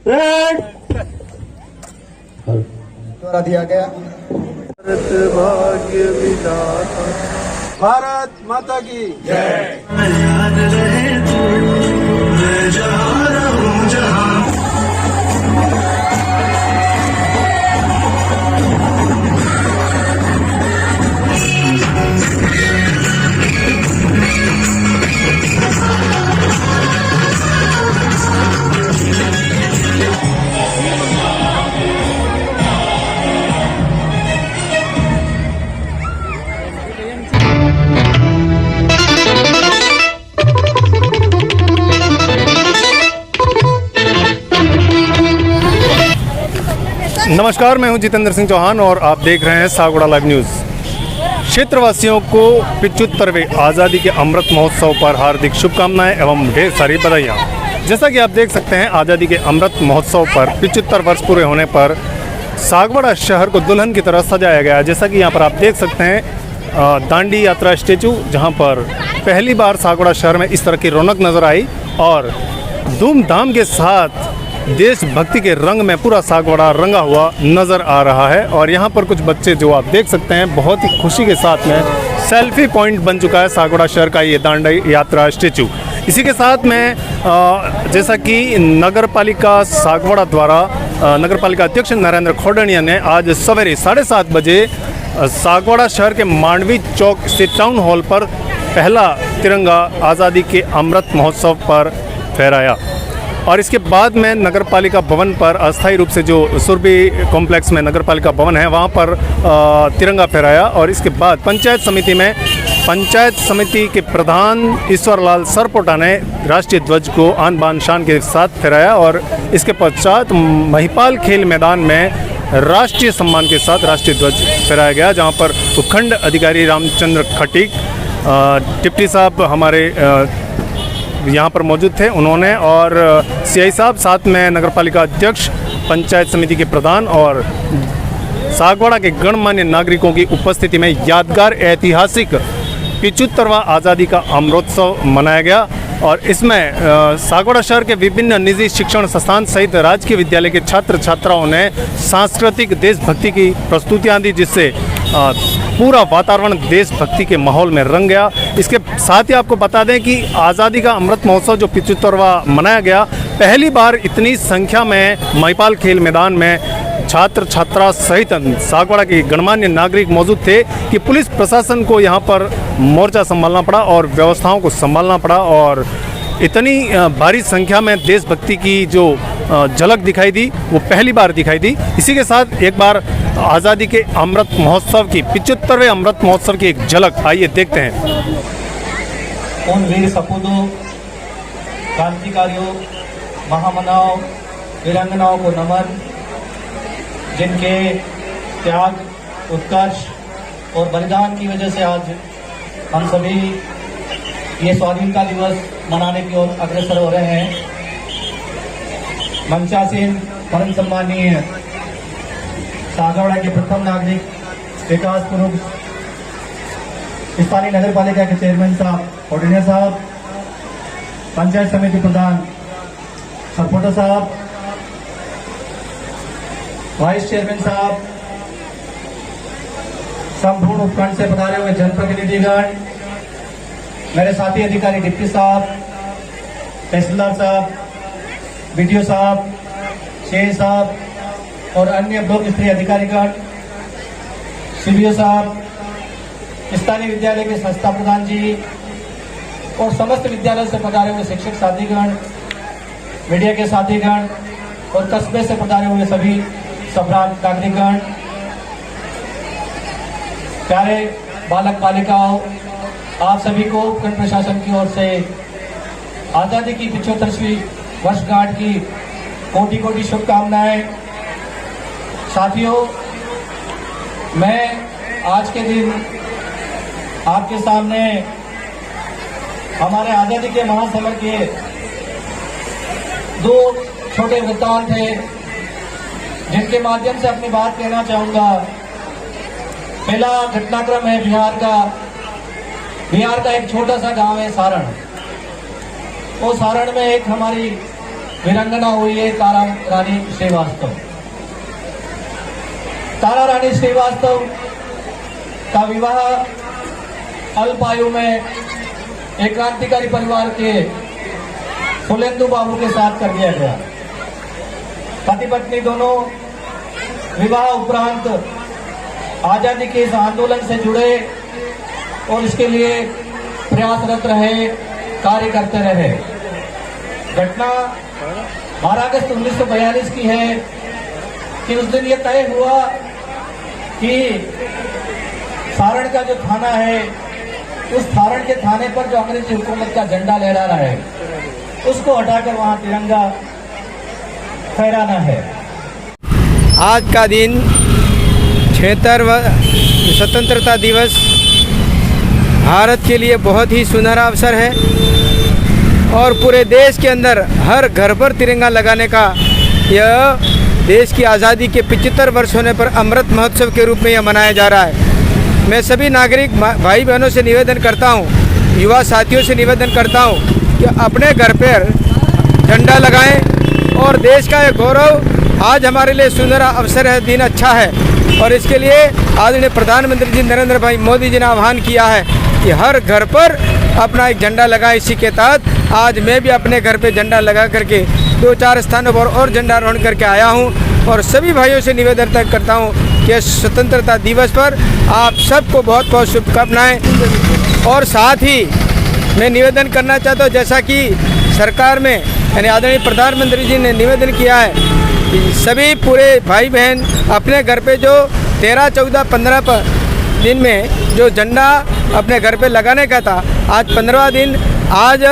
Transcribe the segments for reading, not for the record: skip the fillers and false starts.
द्वारा दिया गया। भारत भाग्य विधाता, भारत माता की जय। याद रहे तू, मैं जहाँ रहूं जहाँ। नमस्कार, मैं हूं जितेंद्र सिंह चौहान और आप देख रहे हैं सागवाड़ा लाइव न्यूज़। क्षेत्रवासियों को 75वें आज़ादी के अमृत महोत्सव पर हार्दिक शुभकामनाएं एवं ढेर सारी बधाइयाँ। जैसा कि आप देख सकते हैं, आज़ादी के अमृत महोत्सव पर 75 वर्ष पूरे होने पर सागवाड़ा शहर को दुल्हन की तरह सजाया गया है। जैसा कि यहाँ पर आप देख सकते हैं दांडी यात्रा स्टेचू, जहाँ पर पहली बार सागवाड़ा शहर में इस तरह की रौनक नज़र आई और धूमधाम के साथ देशभक्ति के रंग में पूरा सागवाड़ा रंगा हुआ नज़र आ रहा है। और यहाँ पर कुछ बच्चे, जो आप देख सकते हैं, बहुत ही खुशी के साथ में सेल्फी पॉइंट बन चुका है सागवाड़ा शहर का ये दांडी यात्रा स्टेचू। इसी के साथ में जैसा कि नगर पालिका सागवाड़ा द्वारा नगर पालिका अध्यक्ष नरेंद्र खोडनिया ने आज सवेरे 7:30 बजे सागवाड़ा शहर के मांडवी चौक से टाउन हॉल पर पहला तिरंगा आज़ादी के अमृत महोत्सव पर फहराया। और इसके बाद में नगर पालिका भवन पर अस्थायी रूप से, जो सुरभि कॉम्प्लेक्स में नगर पालिका भवन है, वहाँ पर तिरंगा फहराया। और इसके बाद पंचायत समिति में पंचायत समिति के प्रधान ईश्वरलाल सरपोटा ने राष्ट्रीय ध्वज को आन बान शान के साथ फहराया। और इसके पश्चात महिपाल खेल मैदान में राष्ट्रीय सम्मान के साथ राष्ट्रीय ध्वज फहराया गया, जहाँ पर उपखंड अधिकारी रामचंद्र खटीक, डिप्टी साहब हमारे यहाँ पर मौजूद थे, उन्होंने, और सीआई साहब, साथ में नगरपालिका अध्यक्ष, पंचायत समिति के प्रधान और सागवाड़ा के गणमान्य नागरिकों की उपस्थिति में यादगार ऐतिहासिक 75वां आज़ादी का अमृतोत्सव मनाया गया। और इसमें सागवाड़ा शहर के विभिन्न निजी शिक्षण संस्थान सहित राजकीय विद्यालय के छात्र छात्राओं ने सांस्कृतिक देशभक्ति की प्रस्तुतियाँ दी, जिससे पूरा वातावरण देशभक्ति के माहौल में रंग गया। इसके साथ ही आपको बता दें कि आज़ादी का अमृत महोत्सव जो 75वां मनाया गया, पहली बार इतनी संख्या में महिपाल खेल मैदान में छात्र छात्रा सहित सागवाड़ा के गणमान्य नागरिक मौजूद थे कि पुलिस प्रशासन को यहाँ पर मोर्चा संभालना पड़ा और व्यवस्थाओं को संभालना पड़ा। और इतनी भारी संख्या में देशभक्ति की जो झलक दिखाई दी, वो पहली बार दिखाई दी। इसी के साथ एक बार आज़ादी के अमृत महोत्सव की 75वें अमृत महोत्सव की एक झलक आइए देखते हैं। उन वीर सपूतों, क्रांतिकारियों, महामनाओं, वीरांगनाओं को नमन, जिनके त्याग, उत्कर्ष और बलिदान की वजह से आज हम सभी ये स्वाधीनता दिवस मनाने की ओर अग्रसर हो रहे हैं। मंचासीन परम सम्मानीय सागवाड़ा के प्रथम नागरिक विकास पुरुष स्थानीय नगर पालिका के चेयरमैन साहब खोडनिया साहब, पंचायत समिति प्रधान सरपोटा साहब, वाइस चेयरमैन साहब, संपूर्ण उपखंड से पधारे हुए जनप्रतिनिधिगण, मेरे साथी अधिकारी डिप्टी साहब, तहसीलदार साहब, बीडीओ साहब, शेर साहब और अन्य ब्लॉक स्तरीय अधिकारीगण, सीबीओ साहब, स्थानीय विद्यालय के संस्था प्रधान जी और समस्त विद्यालय से पधारे हुए शिक्षक साथीगण, मीडिया के साथीगण और कस्बे से पधारे हुए सभी सम्राट नागरिकगण, प्यारे बालक बालिकाओं, आप सभी को उपखंड प्रशासन की ओर से आज़ादी की 75वीं वर्षगांठ की कोटि कोटि शुभकामनाएं। साथियों, मैं आज के दिन आपके सामने हमारे आज़ादी के महासमर के दो छोटे वृत्तांत थे, जिनके माध्यम से अपनी बात कहना चाहूंगा। पहला घटनाक्रम है बिहार का एक छोटा सा गांव है सारण। वो सारण में एक हमारी वीरांगना हुई है तारा रानी श्रीवास्तव। तारा रानी श्रीवास्तव का विवाह अल्प आयु में एक क्रांतिकारी परिवार के फुलेंदु बाबू के साथ कर दिया गया। पति पत्नी दोनों विवाह उपरांत आजादी के इस आंदोलन से जुड़े और इसके लिए प्रयासरत रहे, कार्य करते रहे। घटना 12 अगस्त 1942 की है कि उस दिन ये तय हुआ कि सारण का जो थाना है, उस सारण के थाने पर जो अंग्रेजी हुकूमत का झंडा लहरा रहा है, उसको हटाकर वहां तिरंगा फहराना है। आज का दिन 76वां स्वतंत्रता दिवस भारत के लिए बहुत ही सुनहरा अवसर है और पूरे देश के अंदर हर घर पर तिरंगा लगाने का यह देश की आज़ादी के 75 वर्ष होने पर अमृत महोत्सव के रूप में यह मनाया जा रहा है। मैं सभी नागरिक भाई बहनों से निवेदन करता हूँ, युवा साथियों से निवेदन करता हूँ कि अपने घर पर झंडा लगाएं और देश का यह गौरव आज हमारे लिए सुनहरा अवसर है, दिन अच्छा है। और इसके लिए आदरणीय प्रधानमंत्री जी नरेंद्र भाई मोदी जी ने आह्वान किया है कि हर घर पर अपना एक झंडा लगाए। इसी के तहत आज मैं भी अपने घर पे झंडा लगा करके 2-4 स्थानों पर और झंडारोहण करके आया हूं और सभी भाइयों से निवेदन करता हूं कि स्वतंत्रता दिवस पर आप सबको बहुत बहुत शुभकामनाएं। और साथ ही मैं निवेदन करना चाहता हूं, जैसा कि सरकार में यानी आदरणीय प्रधानमंत्री जी ने निवेदन किया है कि सभी पूरे भाई बहन अपने घर पे जो 13, 14, 15 दिन में जो झंडा अपने घर पे लगाने का था, आज 15वां दिन, आज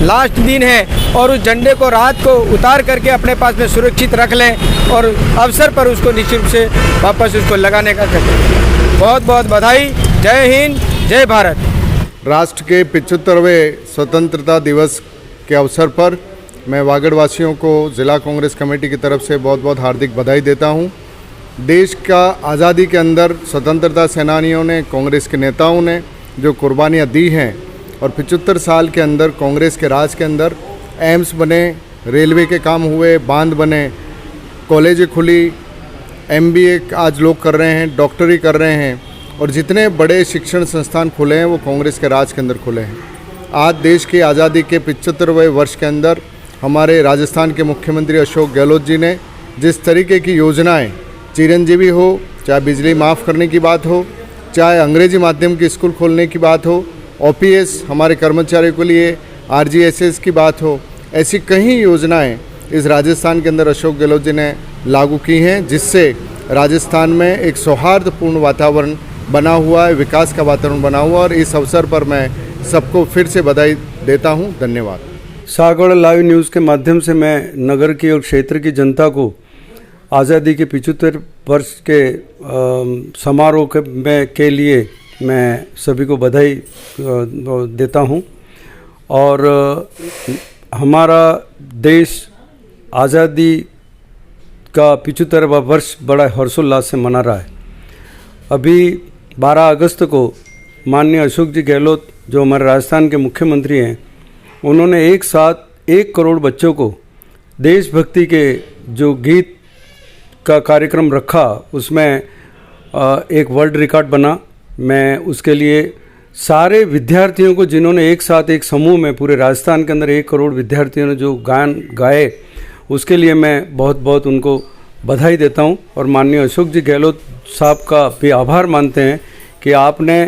लास्ट दिन है और उस झंडे को रात को उतार करके अपने पास में सुरक्षित रख लें और अवसर पर उसको निश्चित रूप से वापस उसको लगाने का करें। बहुत बहुत बधाई। जय हिंद, जय भारत। राष्ट्र के 75वें स्वतंत्रता दिवस के अवसर पर मैं वागड़ को जिला कांग्रेस कमेटी की तरफ से बहुत बहुत हार्दिक बधाई देता हूं। देश का आज़ादी के अंदर स्वतंत्रता सेनानियों ने, कांग्रेस के नेताओं ने जो कुर्बानियाँ दी हैं और 75 साल के अंदर कांग्रेस के राज के अंदर एम्स बने, रेलवे के काम हुए, बांध बने, कॉलेज खुली, MBA आज लोग कर रहे हैं, डॉक्टरी कर रहे हैं और जितने बड़े शिक्षण संस्थान खुले हैं वो कांग्रेस के राज के अंदर खुले हैं। आज देश की आज़ादी के 75वें वर्ष के अंदर हमारे राजस्थान के मुख्यमंत्री अशोक गहलोत जी ने जिस तरीके की योजनाएं, चिरंजीवी हो, चाहे बिजली माफ़ करने की बात हो, चाहे अंग्रेजी माध्यम की स्कूल खोलने की बात हो, OPS हमारे कर्मचारियों के लिए RGSS की बात हो, ऐसी कई योजनाएं इस राजस्थान के अंदर अशोक गहलोत जी ने लागू की हैं, जिससे राजस्थान में एक सौहार्दपूर्ण वातावरण बना हुआ है, विकास का वातावरण बना हुआ। और इस अवसर पर मैं सबको फिर से बधाई देता हूं। धन्यवाद। सागवाड़ा लाइव न्यूज़ के माध्यम से मैं नगर की और क्षेत्र की जनता को आज़ादी के 75 वर्ष के समारोह के लिए मैं सभी को बधाई देता हूं। और हमारा देश आज़ादी का 75वां वर्ष बड़ा हर्षोल्लास से मना रहा है। अभी 12 अगस्त को माननीय अशोक जी गहलोत जो हमारे राजस्थान के मुख्यमंत्री हैं, उन्होंने एक साथ 1 करोड़ बच्चों को देशभक्ति के जो गीत का कार्यक्रम रखा, उसमें एक वर्ल्ड रिकॉर्ड बना। मैं उसके लिए सारे विद्यार्थियों को, जिन्होंने एक साथ एक समूह में पूरे राजस्थान के अंदर 1 करोड़ विद्यार्थियों ने जो गान गाए, उसके लिए मैं बहुत बहुत उनको बधाई देता हूं। और माननीय अशोक जी गहलोत साहब का भी आभार मानते हैं कि आपने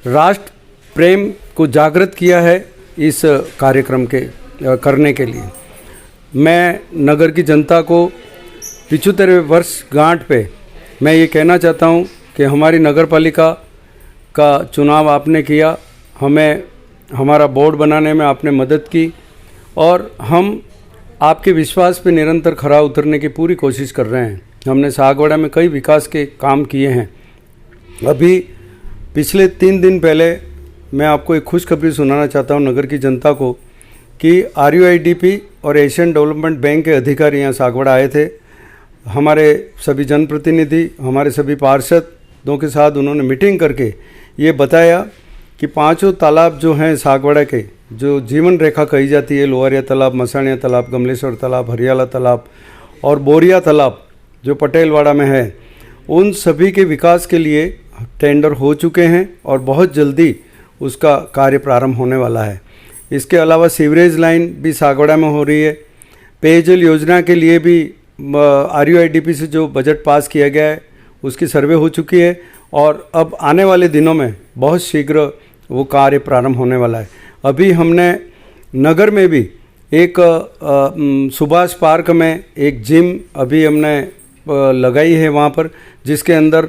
राष्ट्र प्रेम को जागृत किया है इस कार्यक्रम के करने के लिए। मैं नगर की जनता को 75वें वर्ष गांठ पे मैं ये कहना चाहता हूँ कि हमारी नगर पालिका का चुनाव आपने किया, हमें हमारा बोर्ड बनाने में आपने मदद की और हम आपके विश्वास पे निरंतर खरा उतरने की पूरी कोशिश कर रहे हैं। हमने सागवाड़ा में कई विकास के काम किए हैं। अभी पिछले 3 दिन पहले मैं आपको एक खुशखबरी सुनाना चाहता हूँ नगर की जनता को कि RUIDP और एशियन डेवलपमेंट बैंक के अधिकारी यहाँ सागवाड़ा आए थे। हमारे सभी जनप्रतिनिधि, हमारे सभी पार्षदों के साथ उन्होंने मीटिंग करके ये बताया कि पांचों तालाब जो हैं सागवाड़ा के, जो जीवन रेखा कही जाती है, लोहारिया तालाब, मसाणिया तालाब, कमलेश्वर तालाब, हरियाला तालाब और बोरिया तालाब जो पटेलवाड़ा में है, उन सभी के विकास के लिए टेंडर हो चुके हैं और बहुत जल्दी उसका कार्य प्रारंभ होने वाला है। इसके अलावा सीवरेज लाइन भी सागवाड़ा में हो रही है। पेयजल योजना के लिए भी RUIDP से जो बजट पास किया गया है उसकी सर्वे हो चुकी है और अब आने वाले दिनों में बहुत शीघ्र वो कार्य प्रारंभ होने वाला है। अभी हमने नगर में भी एक सुभाष पार्क में एक जिम अभी हमने लगाई है वहाँ पर, जिसके अंदर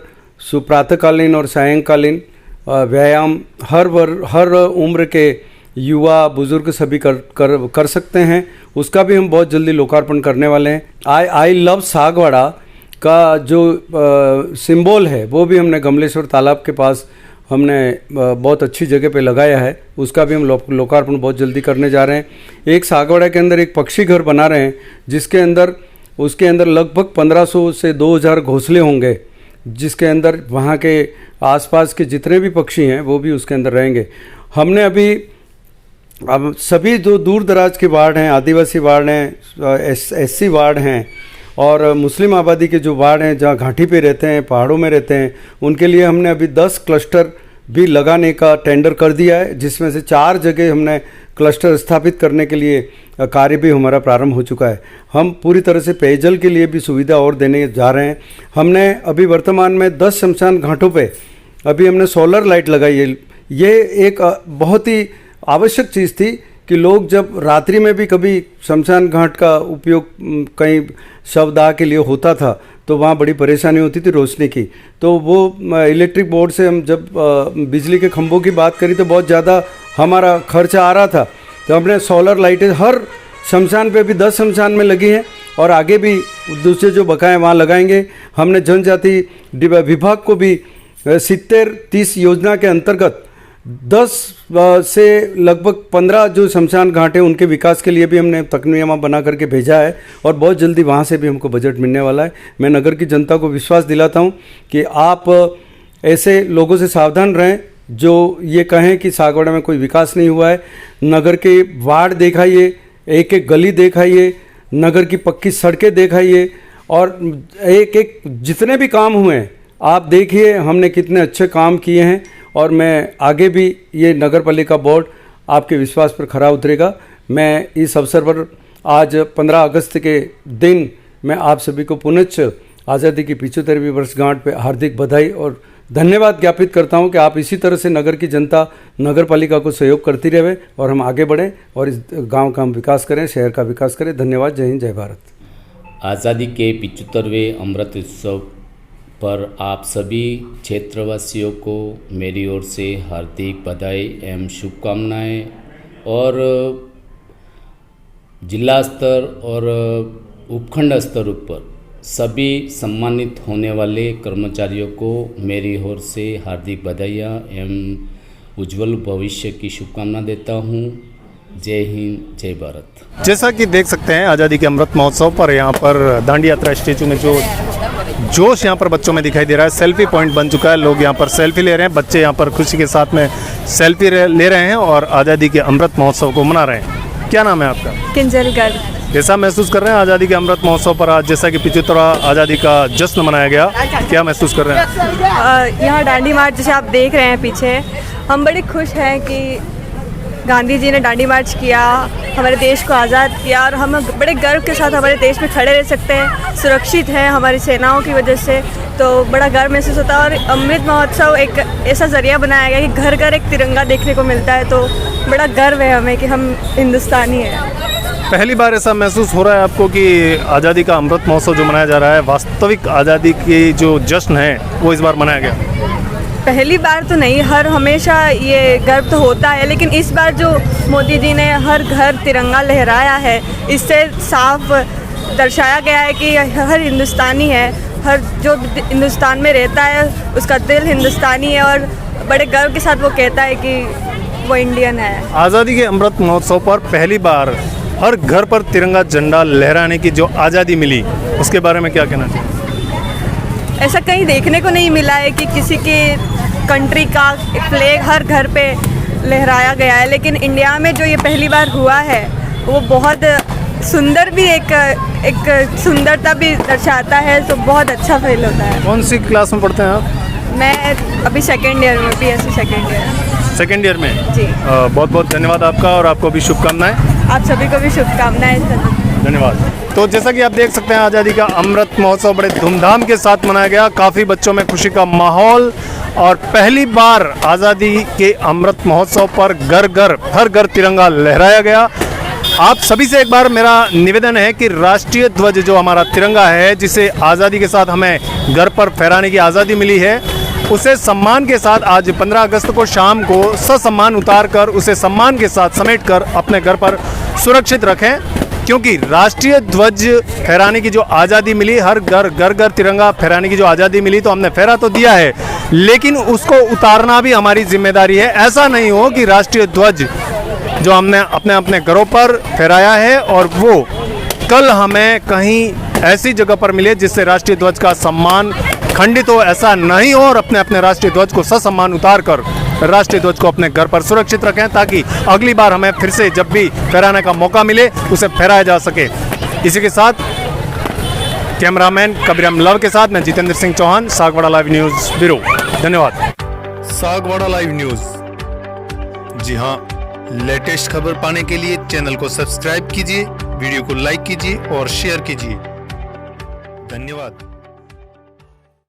प्रातःकालीन और सायंकालीन व्यायाम हर उम्र के युवा बुजुर्ग सभी कर सकते हैं। उसका भी हम बहुत जल्दी लोकार्पण करने वाले हैं। आई लव सागवाड़ा का जो सिंबल है वो भी हमने कमलेश्वर तालाब के पास हमने बहुत अच्छी जगह पे लगाया है। उसका भी हम लोकार्पण बहुत जल्दी करने जा रहे हैं। एक सागवाड़ा के अंदर एक पक्षी घर बना रहे हैं जिसके अंदर उसके अंदर लगभग 1500 से 2000 घोंसले होंगे, जिसके अंदर वहाँ के आसपास के जितने भी पक्षी हैं वो भी उसके अंदर रहेंगे। हमने अभी अब सभी जो दूर दराज के वार्ड हैं, आदिवासी वार्ड हैं, SC वार्ड हैं और मुस्लिम आबादी के जो वार्ड हैं जहाँ घाटी पे रहते हैं, पहाड़ों में रहते हैं, उनके लिए हमने अभी 10 क्लस्टर भी लगाने का टेंडर कर दिया है, जिसमें से 4 जगह हमने क्लस्टर स्थापित करने के लिए कार्य भी हमारा प्रारंभ हो चुका है। हम पूरी तरह से पेयजल के लिए भी सुविधा और देने जा रहे हैं। हमने अभी वर्तमान में 10 शमशान घाटों पे अभी हमने सोलर लाइट लगाई है। ये एक बहुत ही आवश्यक चीज़ थी कि लोग जब रात्रि में भी कभी शमशान घाट का उपयोग कहीं शवदाह के लिए होता था तो वहाँ बड़ी परेशानी होती थी रोशनी की। तो वो इलेक्ट्रिक बोर्ड से हम जब बिजली के खंभों की बात करी तो बहुत ज़्यादा हमारा खर्चा आ रहा था, तो हमने सोलर लाइटें हर शमशान पे भी 10 शमशान में लगी हैं और आगे भी दूसरे जो बकाए वहाँ लगाएंगे। हमने जनजाति विभाग को भी 70-30 योजना के अंतर्गत 10 से लगभग 15 जो शमशान घाट हैं उनके विकास के लिए भी हमने तकनीमा बना करके भेजा है और बहुत जल्दी वहाँ से भी हमको बजट मिलने वाला है। मैं नगर की जनता को विश्वास दिलाता हूँ कि आप ऐसे लोगों से सावधान रहें जो ये कहें कि सागवाड़ा में कोई विकास नहीं हुआ है। नगर के वार्ड दिखाइए, एक एक गली दिखाइए, नगर की पक्की सड़कें दिखाइए और एक एक जितने भी काम हुए हैं आप देखिए हमने कितने अच्छे काम किए हैं। और मैं आगे भी ये नगर पालिका बोर्ड आपके विश्वास पर खरा उतरेगा। मैं इस अवसर पर आज 15 अगस्त के दिन मैं आप सभी को पुनश्च आज़ादी की 75वीं वर्षगांठ पे हार्दिक बधाई और धन्यवाद ज्ञापित करता हूं कि आप इसी तरह से नगर की जनता नगर पालिका को सहयोग करती रहे और हम आगे बढ़ें और इस गांव का हम विकास करें, शहर का विकास करें। धन्यवाद। जय हिंद, जय भारत। आज़ादी के 75वें अमृत उत्सव पर आप सभी क्षेत्रवासियों को मेरी ओर से हार्दिक बधाई एवं शुभकामनाएं और जिला स्तर और उपखंड स्तर पर सभी सम्मानित होने वाले कर्मचारियों को मेरी ओर से हार्दिक बधाइयाँ एवं उज्जवल भविष्य की शुभकामना देता हूँ। जय हिंद, जय भारत। जैसा कि देख सकते हैं आज़ादी के अमृत महोत्सव पर यहाँ पर दांडी यात्रा स्टेचू में जो जोश यहाँ पर बच्चों में दिखाई दे रहा है, सेल्फी पॉइंट बन चुका है। लोग यहाँ पर सेल्फी ले रहे हैं, बच्चे यहाँ पर खुशी के साथ में सेल्फी ले रहे हैं और आज़ादी के अमृत महोत्सव को मना रहे हैं। क्या नाम है आपका? किंजल गर्ग। कैसा महसूस कर रहे हैं आज़ादी के अमृत महोत्सव पर आज जैसा कि 75वां आज़ादी का जश्न मनाया गया, क्या महसूस कर रहे हैं? यहाँ दांडी मार्च जैसे आप देख रहे हैं पीछे, हम बड़े खुश हैं कि गांधी जी ने दांडी मार्च किया, हमारे देश को आज़ाद किया और हम बड़े गर्व के साथ हमारे देश में खड़े रह सकते हैं, सुरक्षित हैं हमारी सेनाओं की वजह से, तो बड़ा गर्व महसूस होता है। और अमृत महोत्सव एक ऐसा ज़रिया बनाया गया कि घर घर एक तिरंगा देखने को मिलता है, तो बड़ा गर्व है हमें कि हम हिंदुस्तानी हैं। पहली बार ऐसा महसूस हो रहा है आपको कि आज़ादी का अमृत महोत्सव जो मनाया जा रहा है, वास्तविक आज़ादी की जो जश्न है वो इस बार मनाया गया? पहली बार तो नहीं, हमेशा ये गर्व तो होता है, लेकिन इस बार जो मोदी जी ने हर घर तिरंगा लहराया है, इससे साफ दर्शाया गया है कि हर हिंदुस्तानी है, हर जो हिंदुस्तान में रहता है उसका दिल हिंदुस्तानी है और बड़े गर्व के साथ वो कहता है कि वो इंडियन है। आज़ादी के अमृत महोत्सव पर पहली बार हर घर पर तिरंगा झंडा लहराने की जो आज़ादी मिली, उसके बारे में क्या कहना चाहिए? ऐसा कहीं देखने को नहीं मिला है कि किसी के कंट्री का फ्लैग हर घर पे लहराया गया है, लेकिन इंडिया में जो ये पहली बार हुआ है वो बहुत सुंदर भी एक सुंदरता भी दर्शाता है, तो बहुत अच्छा फील होता है। कौन सी क्लास में पढ़ते हैं आप? मैं अभी सेकेंड ईयर में, BSc second year. Second year में जी। बहुत बहुत धन्यवाद आपका और आपको भी शुभकामनाएं। आप सभी को भी शुभकामनाएं। धन्यवाद। तो जैसा कि आप देख सकते हैं आज़ादी का अमृत महोत्सव बड़े धूमधाम के साथ मनाया गया, काफ़ी बच्चों में खुशी का माहौल और पहली बार आज़ादी के अमृत महोत्सव पर हर घर तिरंगा लहराया गया। आप सभी से एक बार मेरा निवेदन है कि राष्ट्रीय ध्वज जो हमारा तिरंगा है, जिसे आज़ादी के साथ हमें घर पर फहराने की आज़ादी मिली है, उसे सम्मान के साथ आज 15 अगस्त को शाम को ससम्मान उतार कर उसे सम्मान के साथ समेट कर अपने घर पर सुरक्षित रखें, क्योंकि राष्ट्रीय ध्वज फहराने की जो आज़ादी मिली, हर घर तिरंगा फहराने की जो आज़ादी मिली, तो हमने फहरा तो दिया है, लेकिन उसको उतारना भी हमारी जिम्मेदारी है। ऐसा नहीं हो कि राष्ट्रीय ध्वज जो हमने अपने घरों पर फहराया है और वो कल हमें कहीं ऐसी जगह पर मिले जिससे राष्ट्रीय ध्वज का सम्मान खंडित हो, ऐसा नहीं हो, और अपने राष्ट्रीय ध्वज को ससम्मान उतार कर राष्ट्रीय ध्वज को अपने घर पर सुरक्षित रखें, ताकि अगली बार हमें फिर से जब भी फहराने का मौका मिले उसे फहराया जा सके। इसी के साथ कैमरामैन कबीरम लव के साथ मैं Jitendra Singh Chauhan, Sagwara live news bureau. धन्यवाद। सागवाड़ा लाइव न्यूज़, जी हाँ, लेटेस्ट खबर पाने के लिए चैनल को सब्सक्राइब कीजिए, वीडियो को लाइक कीजिए और शेयर कीजिए। धन्यवाद।